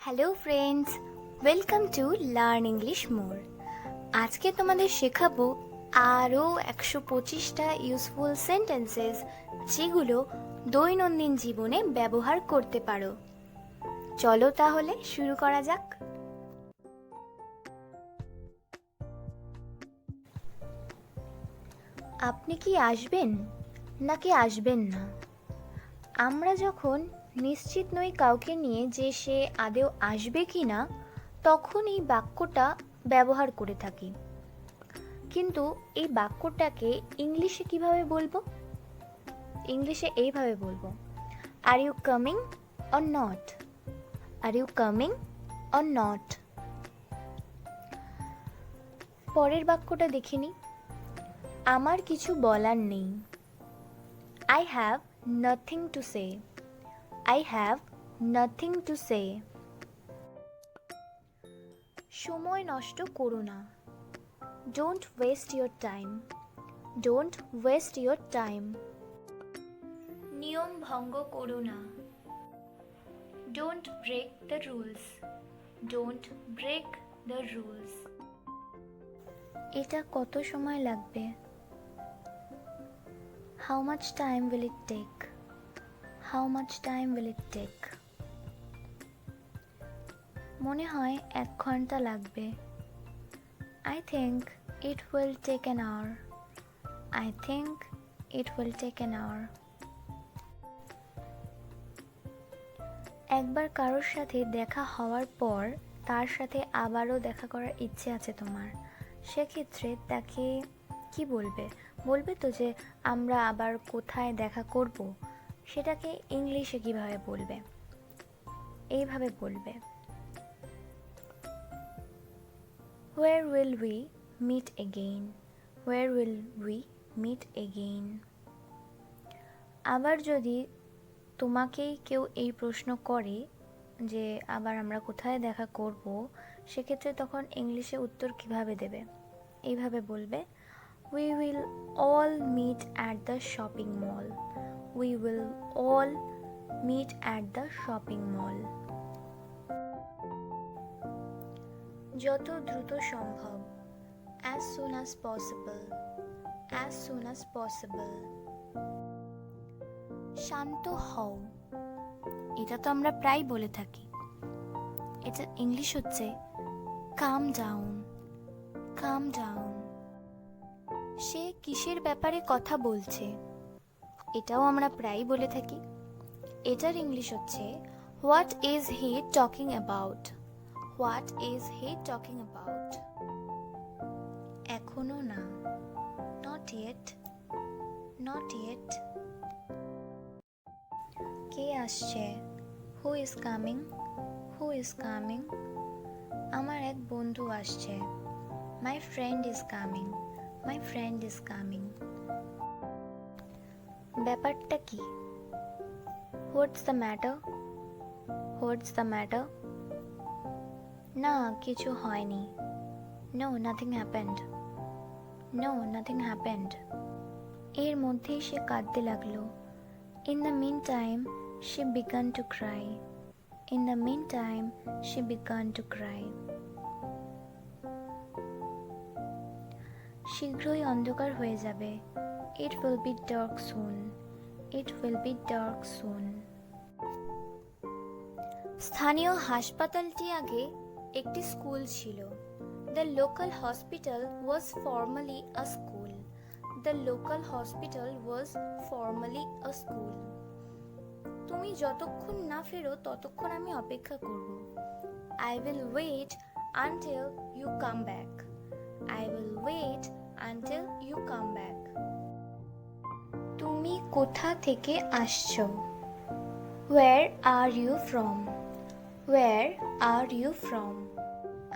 Hello friends, welcome to learn English মোর। আজকে তোমাদের শেখাবো আরও 125টা ইউজফুল সেন্টেন্সেস যেগুলো দৈনন্দিন জীবনে ব্যবহার করতে পারো। চলো তাহলে শুরু করা যাক। আপনি কি আসবেন নাকি আসবেন না? আমরা যখন নিশ্চিত নই কাউকে নিয়ে যে সে আদৌ আসবে কি না, তখন এই বাক্যটা ব্যবহার করে থাকি। কিন্তু এই বাক্যটাকে ইংলিশে কিভাবে বলবো? ইংলিশে এইভাবে বলবো, are you coming or not? Are you coming or not? পরের বাক্যটা দেখে নিই। আমার কিছু বলার নেই। I have nothing to say. I have nothing to say. সময় নষ্ট করো না। Don't waste your time. Don't waste your time. নিয়ম ভঙ্গ করো না। Don't break the rules. Don't break the rules. এটা কত সময় লাগবে? How much time will it take? How much time will it take? মনে হয় 1 ঘন্টা লাগবে। I think it will take an hour. I think it will take an hour. একবার কারোর সাথে দেখা হওয়ার পর তার সাথে আবারও দেখা করার ইচ্ছে আছে তোমার, সেক্ষেত্রে তাকে কি বলবে? বলবে তো যে আমরা আবার কোথায় দেখা করব? সেটাকে ইংলিশে কিভাবে বলবে? এইভাবে বলবে, Where will we meet again? Where will we meet again? আবার যদি তোমাকেই কেউ এই প্রশ্ন করে যে আবার আমরা কোথায় দেখা করব, সেক্ষেত্রে তখন ইংলিশে উত্তর কিভাবে দেবে? এইভাবে বলবে, We will all meet at the shopping mall. We will all meet at the shopping mall. যত দ্রুত সম্ভব। As soon as possible. As soon as possible. শান্ত হও। এটা তো আমরা প্রায় বলে থাকি। এটা ইংলিশ হচ্ছে calm down. Calm down. সে কিসের ব্যাপারে কথা বলছে? এটাও আমরা প্রায় বলে থাকি। এটার ইংলিশ হচ্ছে What is he talking about? What is he talking about? এখনো না। Not yet. Not yet. কে আসছে? Who is coming? Who is coming? আমার এক বন্ধু আসছে। My friend is coming. My friend is coming. ব্যাপারটা কি? What's the matter? What's the matter? না, কিছু হয়নি। No, nothing happened. No, nothing happened. এর মধ্যেই সে কাঁদতে লাগলো। In the meantime, she began to cry. In the meantime, she began to cry. শীঘ্রই অন্ধকার হয়ে যাবে। It will be dark soon. It will be dark soon. স্থানীয় হাসপাতালটি আগে একটি স্কুল ছিল। The local hospital was formerly a school. The local hospital was formerly a school. তুমি যতক্ষণ না ফেরো ততক্ষণ আমি অপেক্ষা করব। I will wait until you come back. I will wait until you come back. তুমি কোথা থেকে আসছো? Where are you from? Where are you from?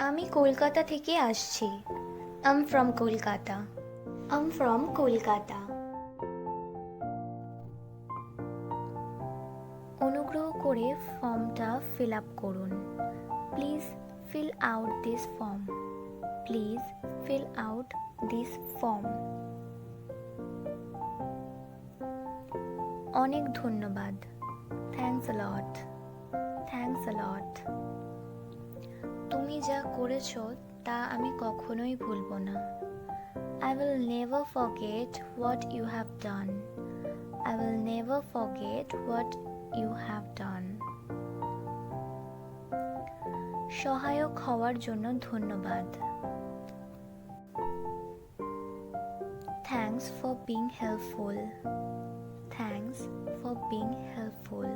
আমি কলকাতা থেকে আসছি। I'm from Kolkata. I'm from Kolkata. অনুগ্রহ করে ফর্মটা ফিল আপ করুন। Please fill out this form. Please fill out this form. অনেক ধন্যবাদ। Thanks a lot. Thanks a lot. তুমি যা করেছো তা আমি কখনোই ভুলবো না। I will never forget what you have done. I will never forget what you have done. সহায়ক হওয়ার জন্য ধন্যবাদ। Thanks for being helpful. Thanks for being helpful.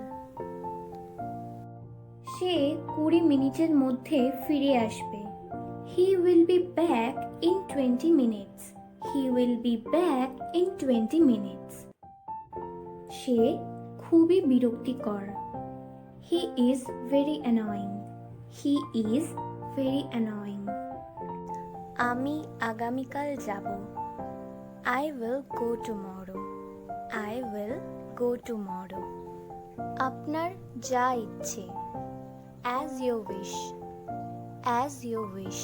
সে 20 মিনিটের মধ্যে ফিরে আসবে। He will be back in 20 minutes. He will be back in 20 minutes. সে খুবই বিরক্তিকর। He is very annoying. He is very annoying. আমি আগামীকাল যাব। I will go tomorrow. I will go tomorrow. আপনার যা ইচ্ছে। As you wish. As you wish.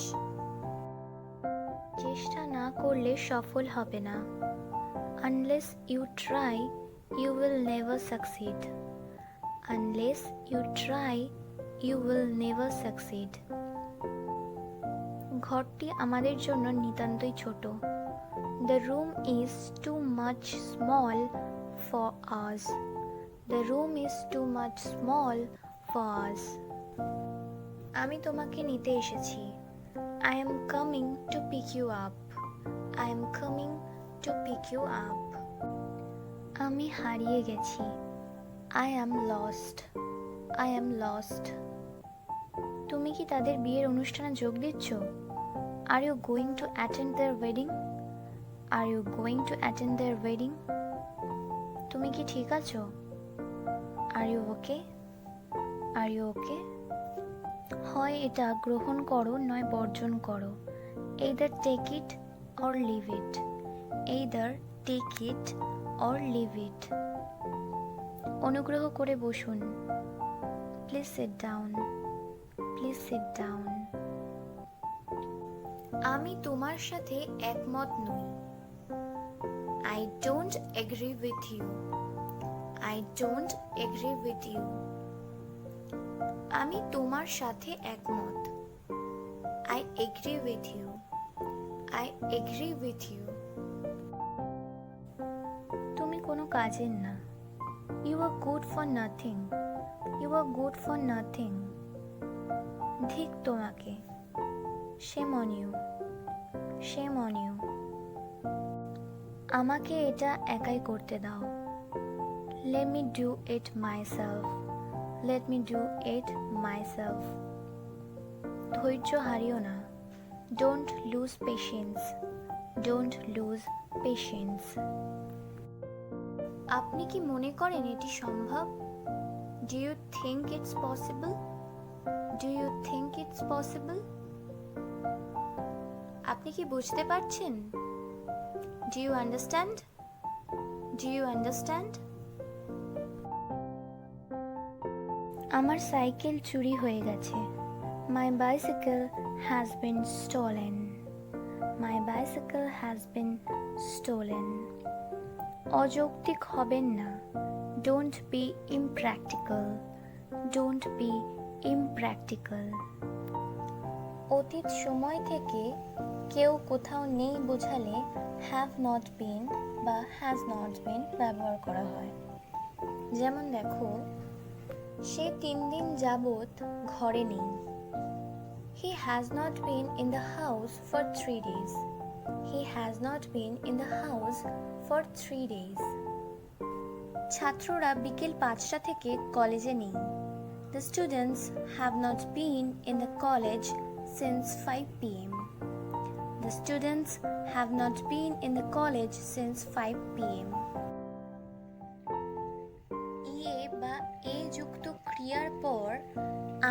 চেষ্টা না করলে সফল হবে না। Unless you try, you will never succeed. Unless you try, you will never succeed. ঘরটি আমাদের জন্য নিতান্তই ছোট। The room is too much small for us. The room is too much small for us. আমি তোমাকে নিতে এসেছি। I am coming to pick you up. I am coming to pick you up. আমি হারিয়ে গেছি। I am lost. I am lost. তুমি কি তাদের বিয়ের অনুষ্ঠানে যোগ দিচ্ছ? Are you going to attend their wedding? Are you going to attend their wedding? তুমি কি ঠিক আছো? Are you okay? Are you okay? হয় এটা গ্রহণ করো নয় বর্জন করো। Either take it or leave it. Either take it or leave it. অনুগ্রহ করে বসুন। Please sit down. Please sit down. আমি তোমার সাথে একমত নই। I don't agree with you. I don't agree with you. আমি তোমার সাথে একমত। I agree with you. I agree with you. তুমি কোনো কাজের না। You are good for nothing. You are good for nothing. ধিক তোমাকে। Shame on you. Shame on you. আমাকে এটা একাই করতে দাও। Let me do it myself. Let me do it myself. ধৈর্য হারিও না। Don't lose patience. Don't lose patience. আপনি কি মনে করেন এটি সম্ভব? Do you think it's possible? Do you think it's possible? আপনি কি বুঝতে পারছেন? Do you understand? Do you understand? আমার সাইকেল চুরি হয়ে গেছে। My bicycle has been stolen. My bicycle has been stolen. অযৌক্তিক হবেন না। Don't be impractical. Don't be impractical. অতীত সময় থেকে কেউ কোথাও নেই বোঝালে have not been বা has not been ব্যবহার করা হয়। যেমন দেখো, সে 3 দিন যাবত ঘরে নেই। He has not been in the house for 3 days. He has not been in the house for 3 days. ছাত্ররা বিকেল 5টা থেকে কলেজে নেই। The students have not been in the college since 5 p.m. The students have not been in the college since 5 p.m. ইয়ে বা এ যুক্ত ক্রিয়ার পর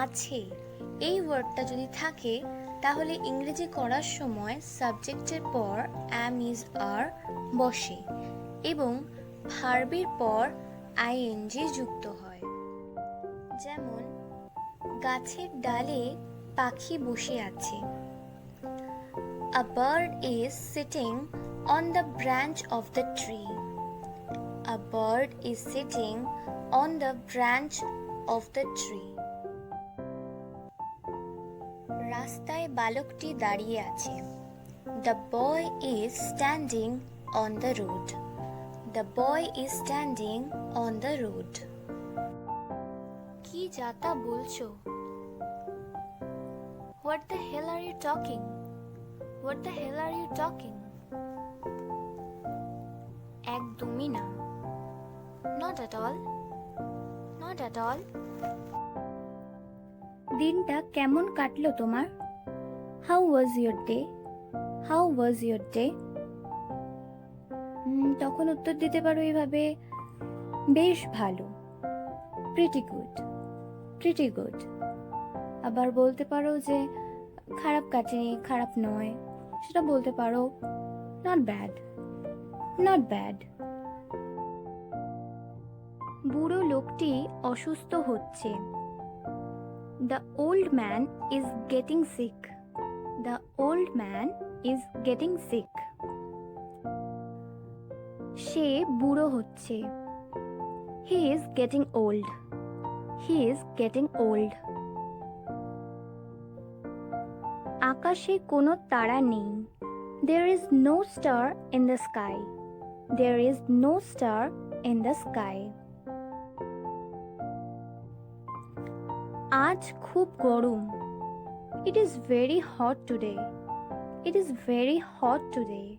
আছে এই ওয়ার্ডটা যদি থাকে তাহলে ইংরেজি করার সময় সাবজেক্টের পর am is are বসে এবং ভার্বের পর ing যুক্ত হয়। যেমন গাছের ডালে পাখি বসে আছে। A bird is sitting on the branch of the tree. A bird is sitting on the branch of the tree. রাস্তায় বালকটি দাঁড়িয়ে আছে। The boy is standing on the road. The boy is standing on the road. কি যাতা বলছো? What the hell are you talking? What the hell are you talking? একদমই না। Not at all. Not at all. দিনটা কেমন কাটলো তোমার? How was your day? How was your day? তখন উত্তর দিতে পারো এইভাবে, বেশ ভালো, প্রিটি গুড, প্রিটি গুড। আবার বলতে পারো যে খারাপ কাটেনি, খারাপ নয়, সেটা বলতে পারো নট ব্যাড, নট ব্যাড। বুড়ো লোকটি অসুস্থ হচ্ছে। The old man is getting sick. The old man is getting sick. সে বুড়ো হচ্ছে। He is getting old. He is getting old. আকাশে কোনো তারা নেই। There is no star in the sky. There is no star in the sky. আজ খুব গরম। It is very hot today. It is very hot today.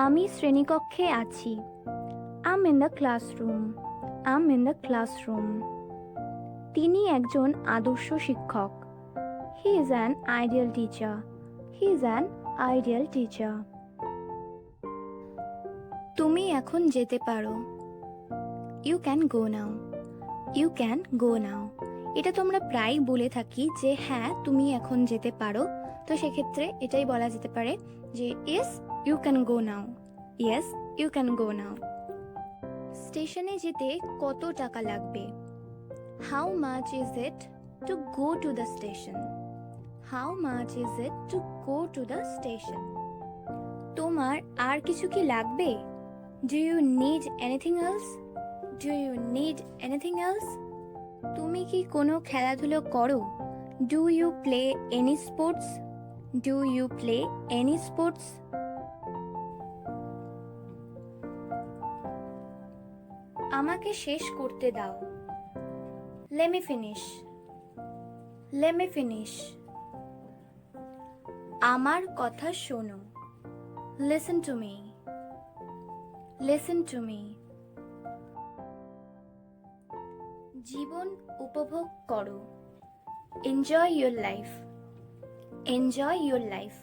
আমি শ্রেণীকক্ষে আছি। I'm in the classroom. I'm in the classroom. তিনি একজন আদর্শ শিক্ষক। He is an ideal teacher. He is an ideal teacher. তুমি এখন যেতে পারো। You can go now. You can go now. এটা তোমরা প্রায় বলে থাকি যে হ্যাঁ তুমি এখন যেতে পারো, তো সেক্ষেত্রে এটাই বলা যেতে পারে যে yes you can go now. Yes you can go now. স্টেশনে যেতে কত টাকা লাগবে? How much is it to go to the station? How much is it to go to the station? তোমার আর কিছু কি লাগবে? Do you need anything else? Do you need anything else? তুমি কি কোনো খেলাধুলো করো? Do you play any sports? Do you play any sports? আমাকে শেষ করতে দাও। Let me finish. Let me finish. আমার কথা শোনো। Listen to me. Listen to me. জীবন উপভোগ করো। Enjoy your life. Enjoy your life.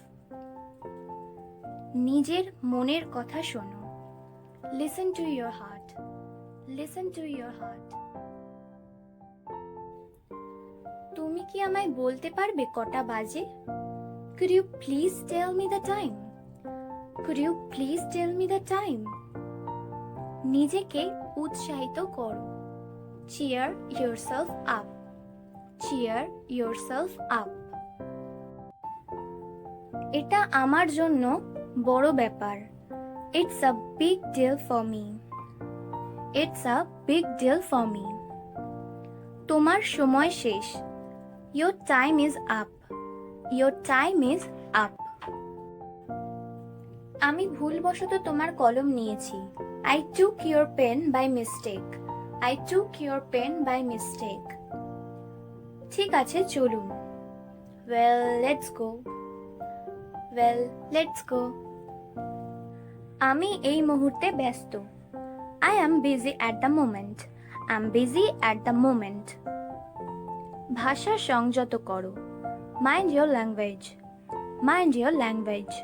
নিজের মনের কথা শোনো। Listen to your heart. Listen to your heart. তুমি কি আমায় বলতে পারবে কটা বাজে? Could you please tell me the time? Could you please tell me the time? নিজেকে উৎসাহিত করো। Cheer yourself up. Cheer yourself up. এটা আমার জন্য বড় ব্যাপার। It's a big deal for me. It's a big deal for me. তোমার সময় শেষ। Your time is up. Your time is up. আমি ভুলবশত তোমার কলম নিয়েছি। I took your pen by mistake. I took your pen by mistake. ঠিক আছে চলুন। Well, let's go. Well, let's go. আমি এই মুহূর্তে ব্যস্ত। I am busy at the moment. I'm busy at the moment. ভাষা সংযত করো। Mind your language. Mind your language.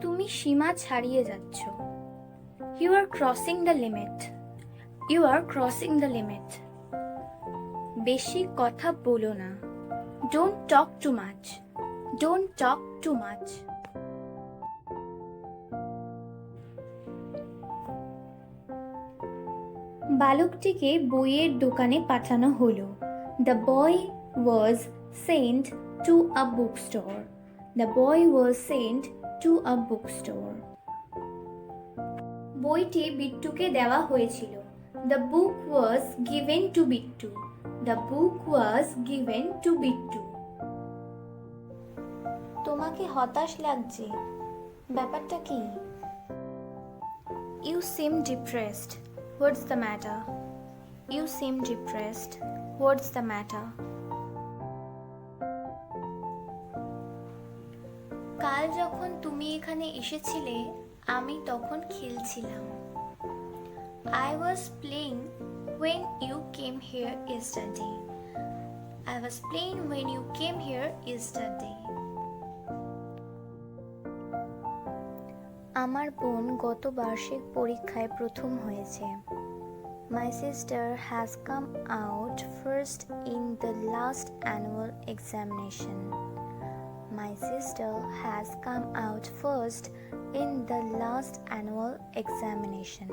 তুমি সীমা ছাড়িয়ে যাচ্ছ। You are crossing the limit. You are crossing the limit. বেশি কথা বলো না। Don't talk too much. Don't talk too much. বালকটিকে বইয়ের দোকানে পাঠানো হলো। The boy was sent to a bookstore. The boy was sent to a bookstore. বইটি বিট্টুকে দেওয়া হয়েছিল। The book was given to Bittu. The book was given to Bittu. তোমাকে হতাশ লাগছে, ব্যাপারটা কি? You seem depressed. What's the matter? You seem depressed. What's the matter? কাল যখন তুমি এখানে এসেছিলে আমি তখন খেলছিলাম। I was playing when you came here yesterday. I was playing when you came here yesterday. আমার বোন গত বার্ষিক পরীক্ষায় প্রথম হয়েছে। My sister has come out first in the last annual examination. My sister has come out first in the last annual examination.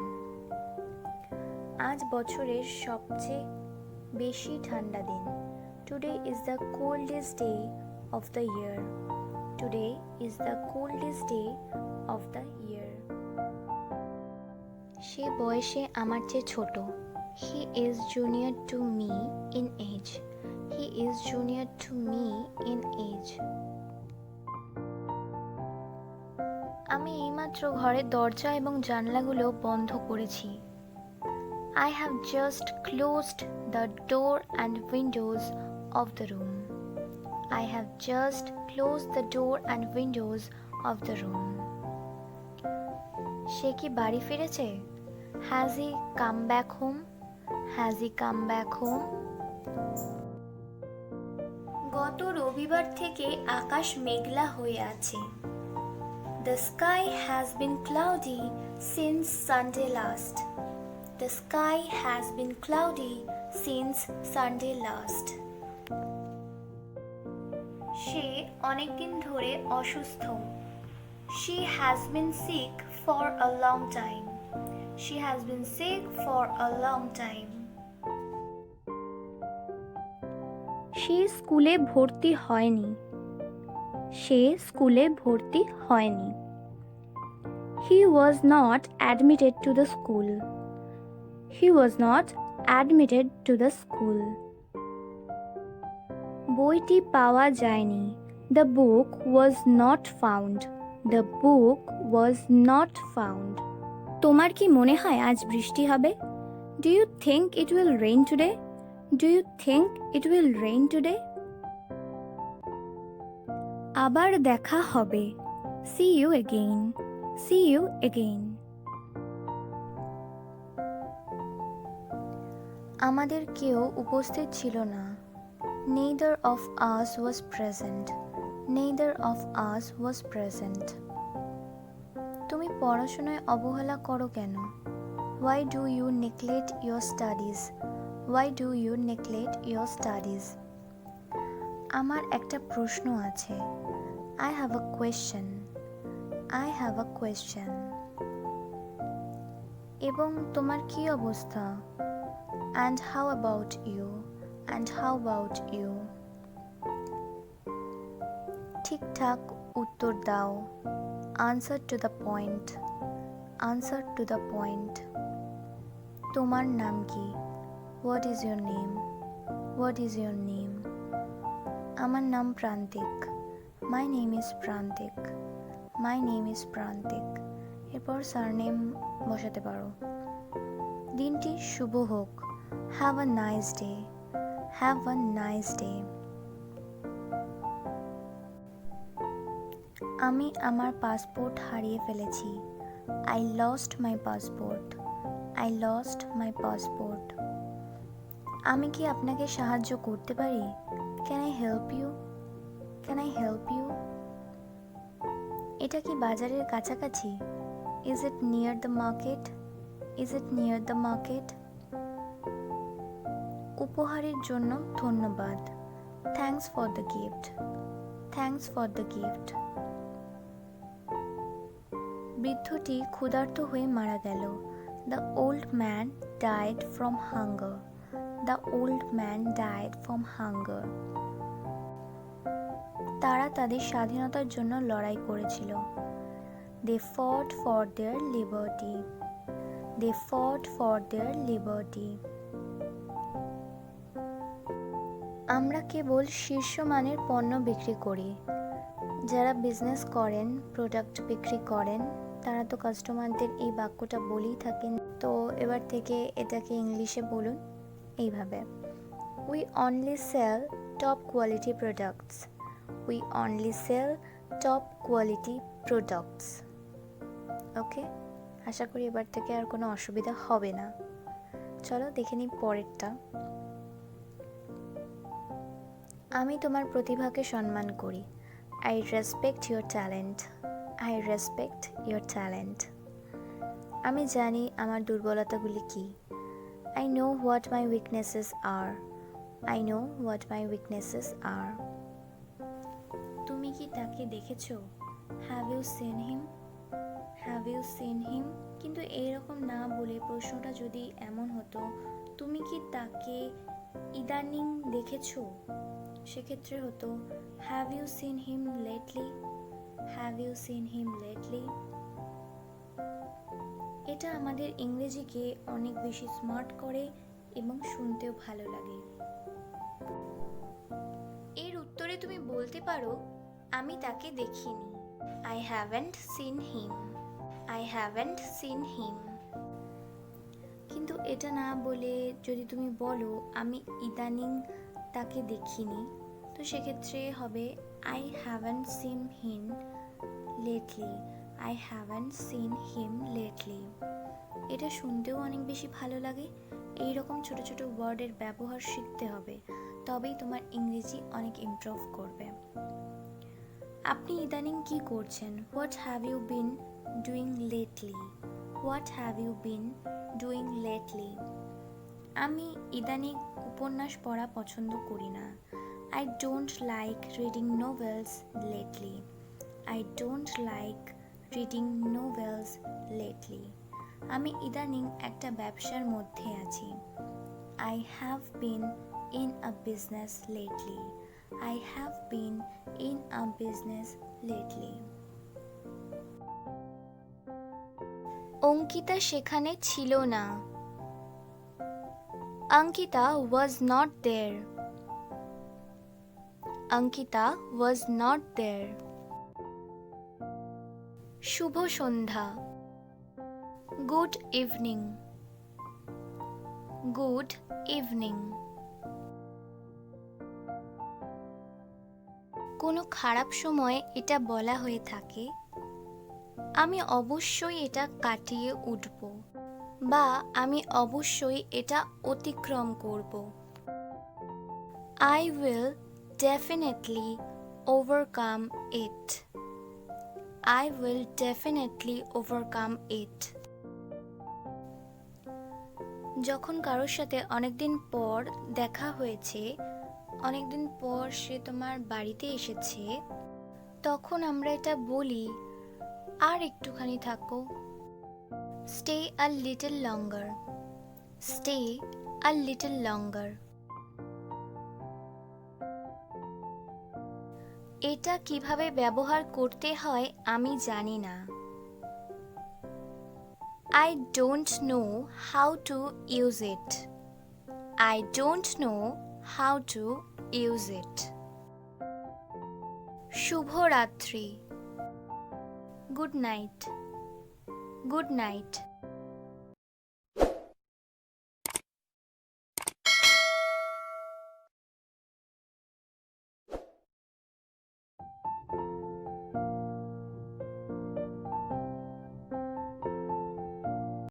আজ বছরের সবচেয়ে বেশি ঠান্ডা দিন। Today is the coldest day of the year. Today is the coldest day of the year. সে বয়সে আমার চেয়ে ছোট। He is junior to me in age. He is junior to me in age. আমি এইমাত্র ঘরের দরজা এবং জানলাগুলো বন্ধ করেছি। I have just closed the door and windows of the room. I have just closed the door and windows of the room. সে কি বাড়ি ফিরেছে? Has he come back home? Has he come back home? গত রবিবার থেকে আকাশ মেঘলা হয়ে আছে। The sky has been cloudy since Sunday last. The sky has been cloudy since Sunday last. সে অনেকদিন ধরে অসুস্থ। She has been sick for a long time. She has been sick for a long time. সে স্কুলে ভর্তি হয়নি। সে স্কুলে ভর্তি হয়নি। He was not admitted to the school. He was not admitted to the school. বইটি পাওয়া যায়নি। The book was not found. The book was not found. তোমার কি মনে হয় আজ বৃষ্টি হবে? Do you think it will rain today? Do you think it will rain today? আবার দেখা হবে। See you again. See you again. আমাদের কেউ উপস্থিত ছিল না। Neither of us was present. Neither of us was present. তুমি পড়াশোনায় অবহেলা করো কেন? Why do you neglect your studies? Why do you neglect your studies? আমার একটা প্রশ্ন আছে। I have a question. I have a question. এবং তোমার কি অবস্থা? And how about you? And how about you? ঠিকঠাক উত্তর দাও। Answer to the point. Answer to the point. তোমার নাম কি? What is your name? What is your name? আমার নাম প্রান্তিক। My name is প্রান্তিক। My name is প্রান্তিক। এরপর সারনেম বসাতে পারো। দিনটি শুভ হোক। Have a nice day. Have a nice day. আমি আমার পাসপোর্ট হারিয়ে ফেলেছি। I lost my passport. I lost my passport. আমি কি আপনাকে সাহায্য করতে পারি? Can I help you? Can I help you? এটা কি বাজারের কাছাকাছি? Is it near the market? Is it near the market? উপহারের জন্য ধন্যবাদ। Thanks for the gift. Thanks for the gift. বৃদ্ধটি ক্ষুধার্ত হয়ে মারা গেল। The old man died from hunger. The old man died from hunger. তারা তাদের স্বাধীনতার জন্য লড়াই করেছিল। They fought for their liberty. They fought for their liberty. আমরা কেবল শীর্ষমানের পণ্য বিক্রি করি। যারা বিজনেস করেন, প্রোডাক্ট বিক্রি করেন, তারা তো কাস্টমারদের এই বাক্যটা বলেই থাকেন। তো এবার থেকে এটাকে ইংলিশে বলুন এইভাবে: we only sell top quality products. We only sell top quality products. Okay, আশা করি এবার থেকে আর কোনো অসুবিধা হবে না। চলো দেখে নিই পরেরটা। আমি তোমার প্রতিভাকে সম্মান করি। I respect your talent. I respect your talent. আমি জানি আমার দুর্বলতাগুলি কী। I know what my weaknesses are. I know what my weaknesses are. তুমি কি তাকে দেখেছো? Have you seen him? Have you seen him? কিন্তু এইরকম না বলে প্রশ্নটা যদি এমন হতো, তুমি কি তাকে ইদানিং দেখেছো, সেক্ষেত্রে হতো have you seen him lately? Have you seen him lately? এটা আমাদের ইংরেজিকে অনেক বেশি স্মার্ট করে এবং শুনতেও ভালো লাগে। এর উত্তরে তুমি বলতে পারো, আমি তাকে দেখিনি। I haven't seen him. I haven't scene him. কিন্তু এটা না বলে যদি তুমি বলো আমি ইদানিং তাকে দেখিনি, তো সেক্ষেত্রে হবে I haven't scene him lately. I haven't scene him lately. এটা শুনতেও অনেক বেশি ভালো লাগে। এই রকম ছোট ছোট ওয়ার্ডের ব্যবহার শিখতে হবে, তবেই তোমার ইংরেজি অনেক ইমপ্রুভ করবে। আপনি ইদানিং কি করছেন? What have you been doing lately? What have you been doing lately? আমি ইদানিং উপন্যাস পড়া পছন্দ করি না। I don't like reading novels lately. I don't like reading novels lately. আমি ইদানিং একটা ব্যবসার মধ্যে আছি। I have been in a business lately. I have been in a business lately. Ankita সেখানে ছিল না। Ankita was not there. Ankita was not there. শুভ সন্ধ্যা। Good evening. Good evening. কোনো খারাপ সময়ে এটা বলা হয়ে থাকে, আমি অবশ্যই এটা কাটিয়ে উঠব, বা আমি অবশ্যই এটা অতিক্রম করব। I will definitely overcome it. I will definitely overcome it. যখন কারোর সাথে অনেকদিন পর দেখা হয়েছে, অনেকদিন পর সে তোমার বাড়িতে এসেছে, তখন আমরা এটা বলি, আর একটুখানি থাকো। Stay a little longer. Stay a little longer. এটা কিভাবে ব্যবহার করতে হয় আমি জানি না। I don't know how to use it. I don't know how to use it. শুভরাত্রি। Good night. Good night.